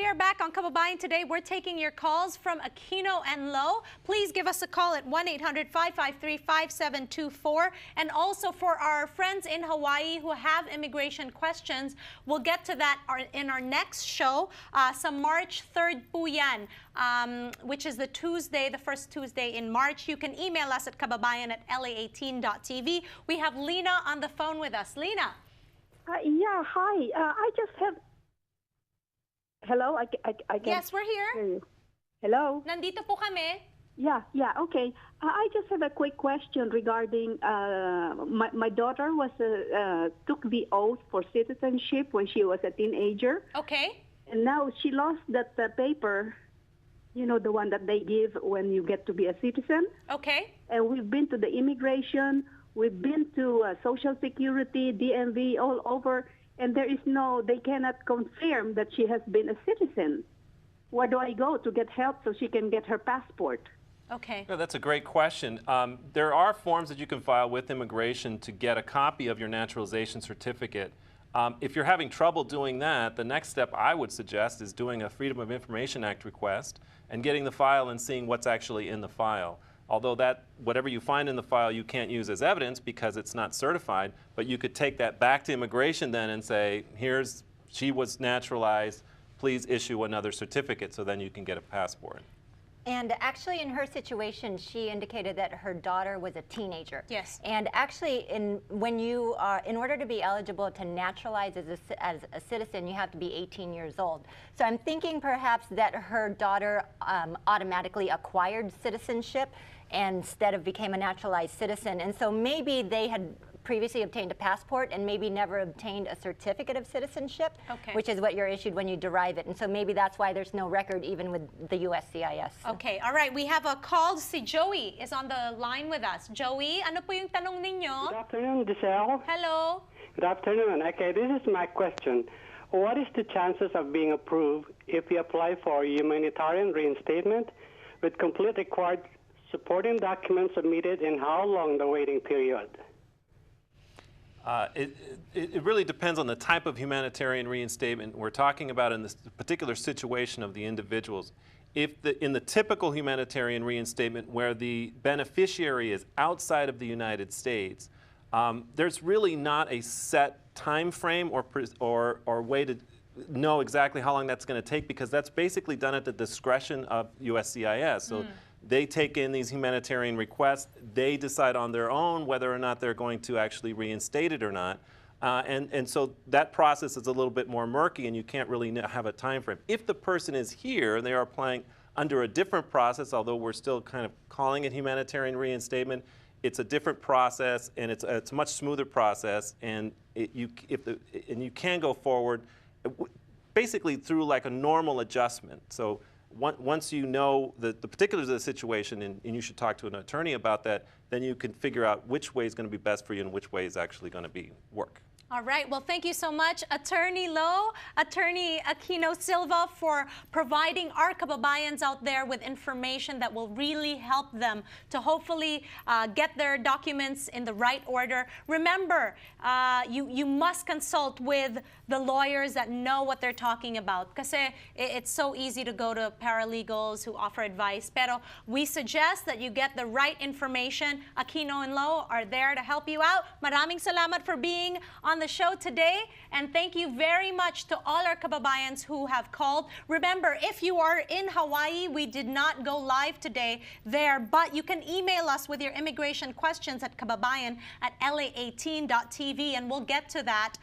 are back on Kababyan today. We're taking your calls from Aquino and Lo. Please give us a call at 1-800-553-5724. And also for our friends in Hawaii who have immigration questions, we'll get to that in our next show, sa March 3rd po yan, which is the first Tuesday in March. You can email us at kababayan@la18.tv. We have Lena on the phone with us. Lena. Yeah, hi. I just have... Hello? I can... Yes, we're here. Hear you. Hello? Nandito po kami. Yeah, okay. I just have a quick question regarding... my daughter took the oath for citizenship when she was a teenager. Okay. And now she lost that paper, you know, the one that they give when you get to be a citizen. Okay. And we've been to the immigration, we've been to Social Security, DMV, all over, and they cannot confirm that she has been a citizen. Where do I go to get help so she can get her passport? Okay. Yeah, that's a great question. There are forms that you can file with immigration to get a copy of your naturalization certificate. If you're having trouble doing that, the next step I would suggest is doing a Freedom of Information Act request and getting the file and seeing what's actually in the file. Although whatever you find in the file you can't use as evidence because it's not certified, but you could take that back to immigration then and say, she was naturalized, please issue another certificate, so then you can get a passport. And actually, in her situation, she indicated that her daughter was a teenager. Yes. And actually, in order to be eligible to naturalize as a citizen, you have to be 18 years old. So I'm thinking perhaps that her daughter automatically acquired citizenship instead of became a naturalized citizen. And so maybe they had previously obtained a passport and maybe never obtained a certificate of citizenship, okay, which is what you're issued when you derive it. And so maybe that's why there's no record even with the USCIS. Okay, all right. We have a call. Si Joey is on the line with us. Joey, ano po yung tanong ninyo? Good afternoon, Giselle. Hello. Good afternoon. Okay, this is my question. What is the chances of being approved if we apply for humanitarian reinstatement with complete required supporting documents submitted, and how long the waiting period? It really depends on the type of humanitarian reinstatement we're talking about in this particular situation of the individuals. In the typical humanitarian reinstatement where the beneficiary is outside of the United States, there's really not a set time frame or way to know exactly how long that's going to take, because that's basically done at the discretion of USCIS. So they take in these humanitarian requests. They decide on their own whether or not they're going to actually reinstate it or not. And so that process is a little bit more murky, and you can't really have a time frame. If the person is here and they are applying under a different process, although we're still kind of calling it humanitarian reinstatement, it's a different process, and it's a much smoother process, and you can go forward basically through like a normal adjustment. So once you know the particulars of the situation, and you should talk to an attorney about that, then you can figure out which way is going to be best for you and which way is actually going to work. All right. Well, thank you so much, Attorney Lo, Attorney Aquino Silva, for providing our kababayans out there with information that will really help them to hopefully get their documents in the right order. Remember, you must consult with the lawyers that know what they're talking about, because it's so easy to go to paralegals who offer advice. Pero we suggest that you get the right information. Aquino and Lo are there to help you out. Maraming salamat for being on the show today, and thank you very much to all our kababayans who have called. Remember, if you are in Hawaii, we did not go live today there, but you can email us with your immigration questions at kababayan@la18.tv, and we'll get to that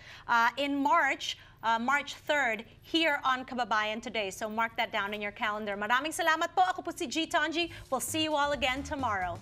in March 3rd here on Kababyan Today. So mark that down in your calendar. Maraming salamat po. Ako po si G. Tonji. We'll see you all again tomorrow.